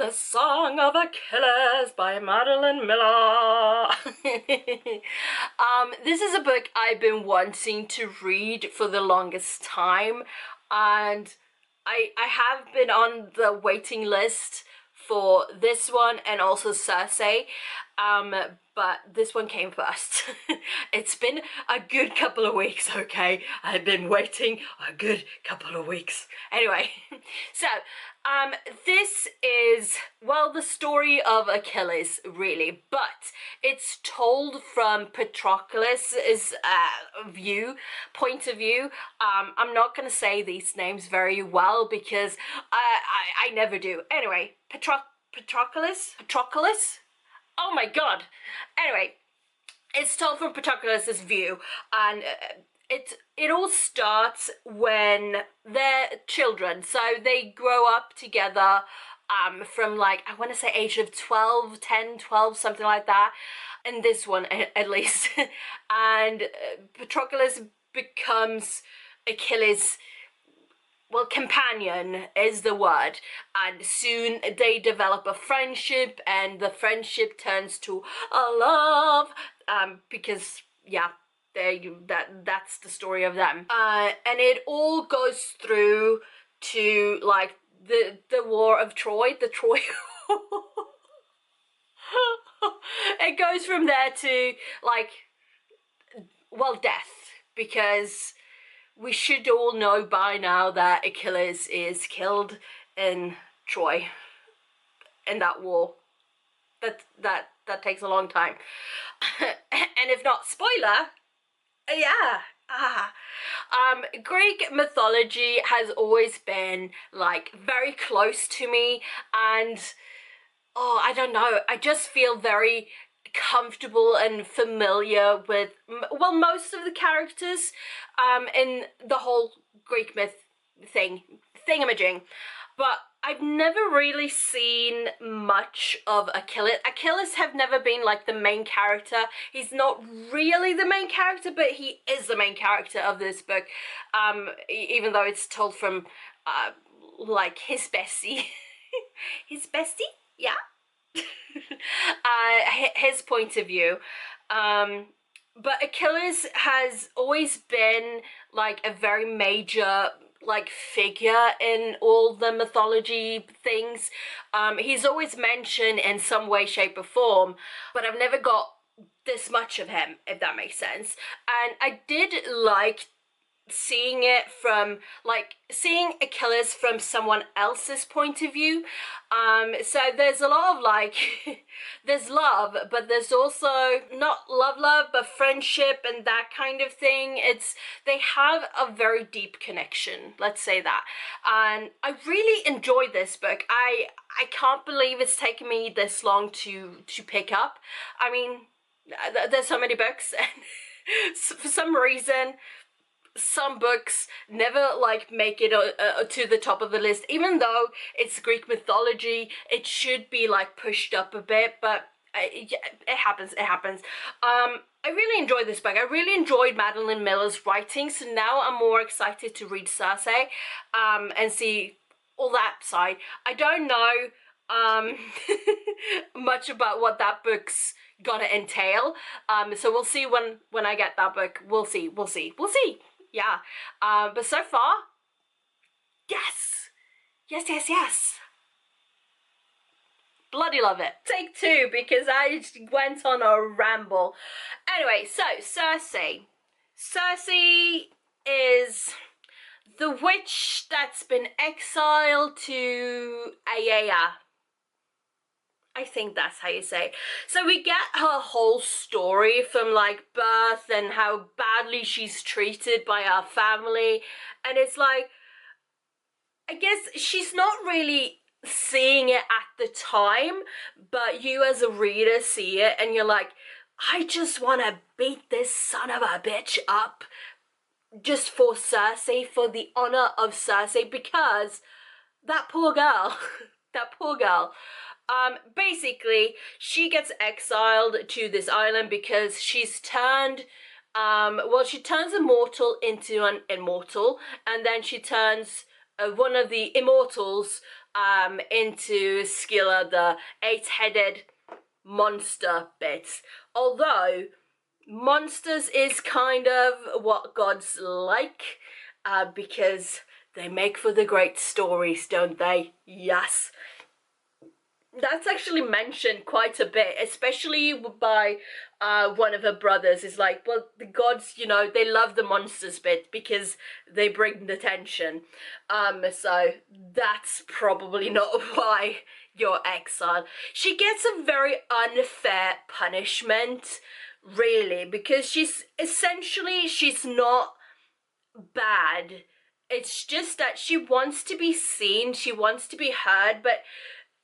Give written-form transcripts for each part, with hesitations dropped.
The Song of Achilles by Madeline Miller. This is a book I've been wanting to read for the longest time, and I have been on the waiting list for this one and also Circe, but this one came first. It's been a good couple of weeks, okay? I've been waiting a good couple of weeks. Anyway, so this is, well, the story of Achilles, really, but it's told from Patroclus' point of view. I'm not going to say these names very well because I never do. Anyway, Patroclus? Oh my god. Anyway, it's told from Patroclus' view, and it all starts when they're children, so they grow up together from, like, I want to say age of 12, 10, 12, something like that, in this one at least. And Patroclus becomes Achilles', well, companion is the word, and soon they develop a friendship, and the friendship turns to a love, because, yeah, that's the story of them. And it all goes through to, like, the war of Troy, the Troy it goes from there to, like, well, death, because we should all know by now that Achilles is killed in Troy, in that war. That takes a long time. And if not, spoiler, yeah. Greek mythology has always been, like, very close to me, and oh, I don't know, I just feel very comfortable and familiar with, well, most of the characters in the whole Greek myth thingamajig, but I've never really seen much of Achilles. Achilles have never been, like, the main character. He's not really the main character, but he is the main character of this book, even though it's told from like, his bestie. His bestie? Yeah. His point of view. But Achilles has always been, like, a very major, like, figure in all the mythology things. He's always mentioned in some way, shape or form, but I've never got this much of him, if that makes sense. And I did like seeing it from, like, seeing Achilles from someone else's point of view. So there's a lot of, like, there's love, but there's also not love, but friendship and that kind of thing. They have a very deep connection, let's say that. And I really enjoyed this book. I can't believe it's taken me this long to pick up. I mean, there's so many books, and for some reason, some books never, like, make it to the top of the list, even though it's Greek mythology. It should be, like, pushed up a bit, but it happens. I really enjoyed this book. I really enjoyed Madeline Miller's writing, so now I'm more excited to read Circe and see all that side. I don't know much about what that book's gonna entail, so we'll see when I get that book. We'll see. Yeah, but so far, yes, bloody love it. Take two, because I went on a ramble. Anyway, so Circe is the witch that's been exiled to Aiaia. I think that's how you say it. So we get her whole story from, like, birth and how badly she's treated by her family. And it's like, I guess she's not really seeing it at the time, but you as a reader see it and you're like, I just want to beat this son of a bitch up just for Circe, for the honor of Circe, because that poor girl, basically, she gets exiled to this island because she's turned, she turns a mortal into an immortal, and then she turns one of the immortals into Scylla, the 8-headed monster bits. Although monsters is kind of what gods like, because they make for the great stories, don't they? Yes. That's actually mentioned quite a bit, especially by one of her brothers. Is like, well, the gods, you know, they love the monsters bit because they bring the tension. So that's probably not why you're exiled. She gets a very unfair punishment, really, because she's not bad. It's just that she wants to be seen, she wants to be heard, but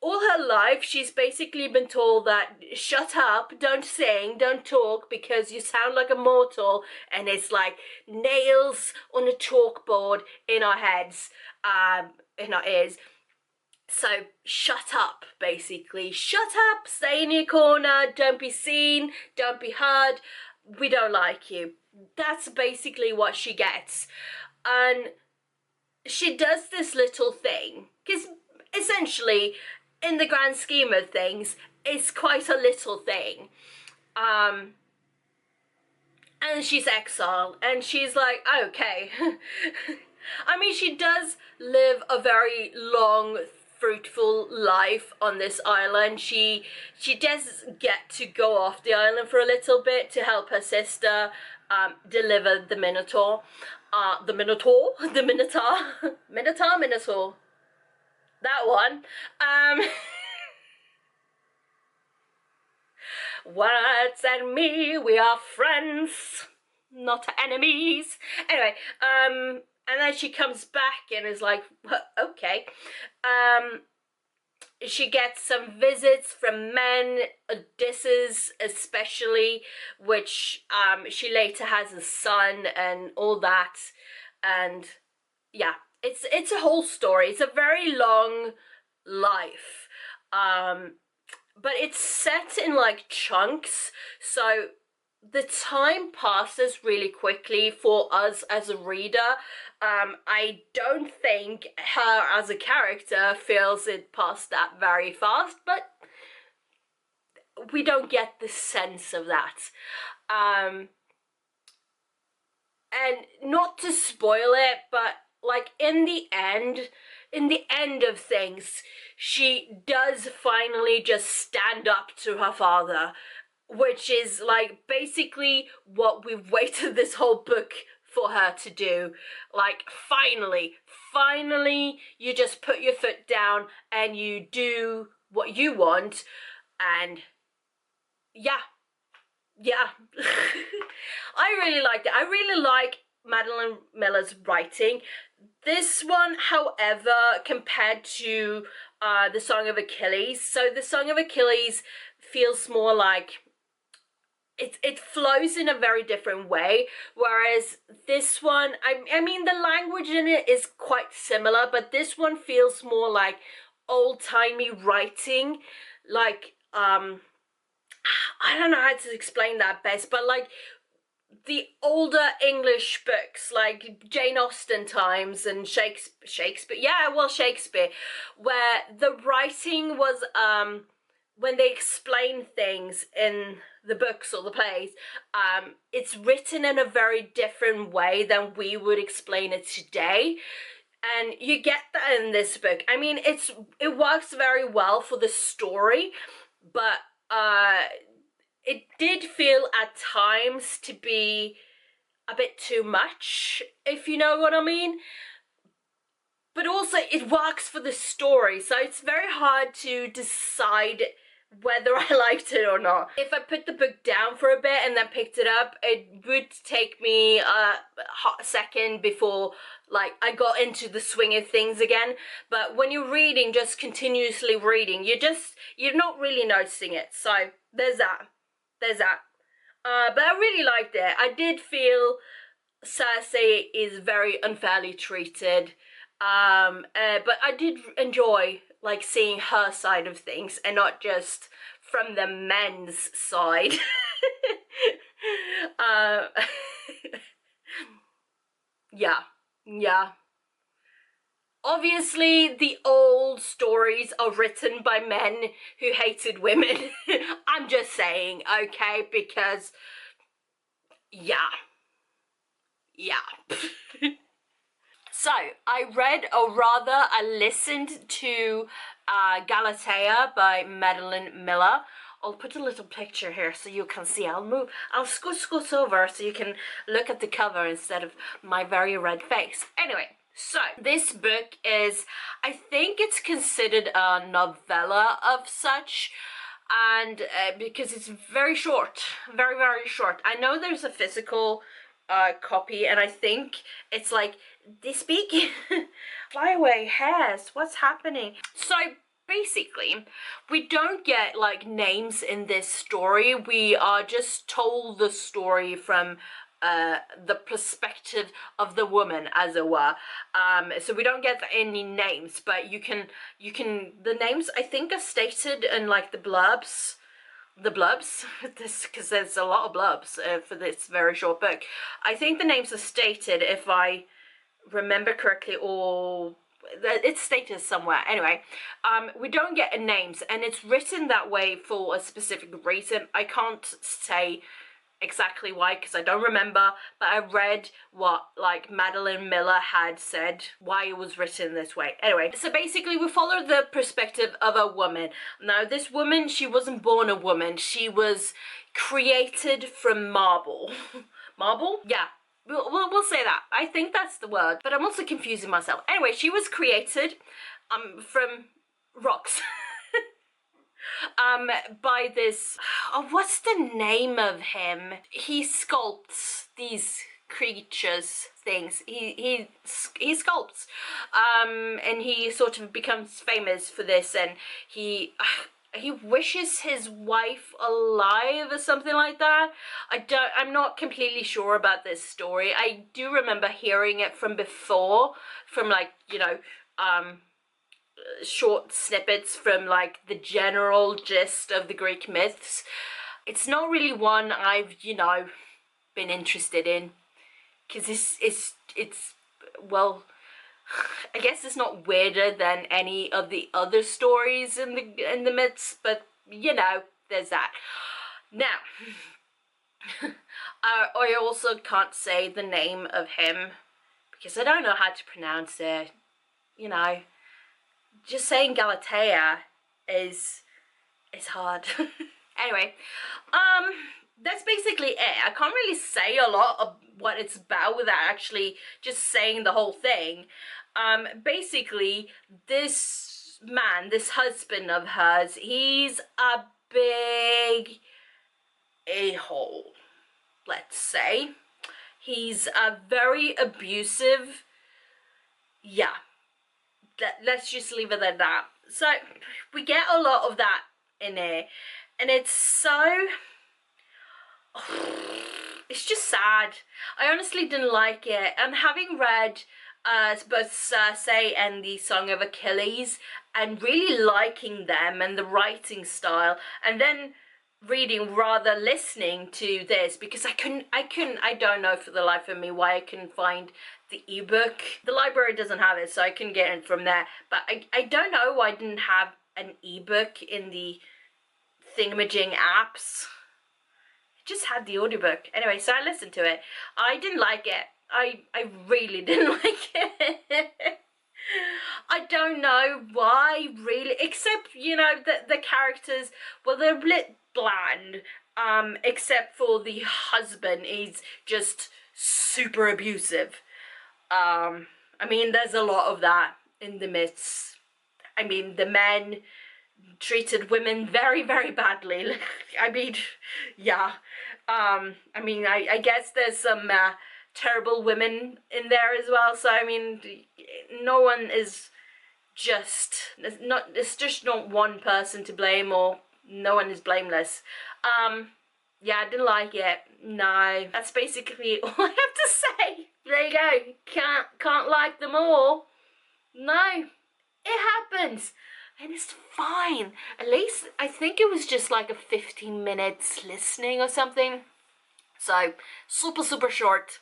all her life she's basically been told that shut up, don't sing, don't talk because you sound like a mortal, and it's like nails on a chalkboard in our heads, in our ears. So shut up, basically. Shut up, stay in your corner, don't be seen, don't be heard, we don't like you. That's basically what she gets. And she does this little thing, because essentially, in the grand scheme of things, it's quite a little thing. And she's exiled, and she's like, okay. I mean, she does live a very long, fruitful life on this island. She does get to go off the island for a little bit to help her sister deliver the Minotaur. The Minotaur? The Minotaur? Minotaur. That one. Words and me, we are friends, not enemies. Anyway, and then she comes back and is like, okay. She gets some visits from men, Odysseus especially, which she later has a son and all that. And yeah, it's a whole story. It's a very long life. But it's set in like chunks, so the time passes really quickly for us as a reader. I don't think her as a character feels it passed that very fast, but we don't get the sense of that. And not to spoil it, but like in the end of things, she does finally just stand up to her father, which is like basically what we've waited this whole book for her to do. Like finally you just put your foot down and you do what you want. And yeah I really liked it. I really like Madeline Miller's writing. This one, however, compared to the Song of Achilles, so the Song of Achilles feels more like it flows in a very different way, whereas this one, I mean, the language in it is quite similar, but this one feels more like old-timey writing, like I don't know how to explain that best, but like the older English books, like Jane Austen times and Shakespeare, where the writing was, when they explain things in the books or the plays, it's written in a very different way than we would explain it today. And you get that in this book. I mean, it works very well for the story, but it did feel at times to be a bit too much, if you know what I mean. But also it works for the story, so it's very hard to decide whether I liked it or not. If I put the book down for a bit and then picked it up, it would take me a hot second before like I got into the swing of things again. But when you're reading, just continuously reading, you're not really noticing it. So there's that. But I really liked it. I did feel Circe is very unfairly treated. But I did enjoy like seeing her side of things and not just from the men's side. uh, yeah. Obviously, the old stories are written by men who hated women. I'm just saying, okay, because, yeah. So, I read, or rather, I listened to Galatea by Madeline Miller. I'll put a little picture here so you can see. I'll scoot over so you can look at the cover instead of my very red face. Anyway, so this book is, I think it's considered a novella of such, and because it's very short, very, very short. I know there's a physical copy, and I think it's like this big. Fly away hairs, what's happening? So basically, we don't get like names in this story. We are just told the story from the perspective of the woman, as it were. So we don't get any names, but you can the names I think are stated in like the blurbs, this, because there's a lot of blurbs for this very short book. I think the names are stated, if I remember correctly, or it's stated somewhere. Anyway, we don't get names, and it's written that way for a specific reason. I can't say exactly why, because I don't remember, but I read what like Madeline Miller had said, why it was written this way. Anyway, so basically we follow the perspective of a woman. Now this woman, she wasn't born a woman, she was created from marble. Marble? Yeah. We'll say that. I think that's the word, but I'm also confusing myself. Anyway, she was created from rocks. By this, oh, what's the name of him? He sculpts these creatures, things. He sculpts, and he sort of becomes famous for this, and he wishes his wife alive or something like that. I'm not completely sure about this story. I do remember hearing it from before, from like, you know, short snippets from like the general gist of the Greek myths. It's not really one I've, you know, been interested in, because it's well, I guess it's not weirder than any of the other stories in the myths, but you know, there's that. Now, I also can't say the name of him because I don't know how to pronounce it. You know, just saying Galatea is hard. Anyway, that's basically it. I can't really say a lot of what it's about without actually just saying the whole thing. Basically, this man, this husband of hers, he's a big a-hole, let's say. He's a very abusive, yeah. Let's just leave it at that. So we get a lot of that in here, and it's so it's just sad. I honestly didn't like it, and having read both Circe and the Song of Achilles, and really liking them and the writing style, and then listening to this, because I don't know for the life of me why I couldn't find the ebook. The library doesn't have it, so I couldn't get it from there. But I don't know why I didn't have an ebook in the thingamajig apps. It just had the audiobook. Anyway, so I listened to it. I didn't like it. I really didn't like it. I don't know why, really, except, you know, the characters, well, they're a bit bland, except for the husband. He's just super abusive. I mean, there's a lot of that in the myths. I mean, the men treated women very, very badly. I mean, yeah. I mean, I guess there's some terrible women in there as well. So, I mean, no one is just, it's just not one person to blame, or no one is blameless. Yeah, I didn't like it. No, that's basically all I have to say. There you go. Can't like them all. No, it happens, and it's fine. At least I think it was just like a 15 minutes listening or something. So super short.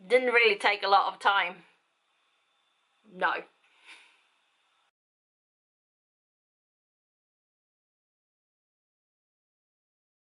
Didn't really take a lot of time. No.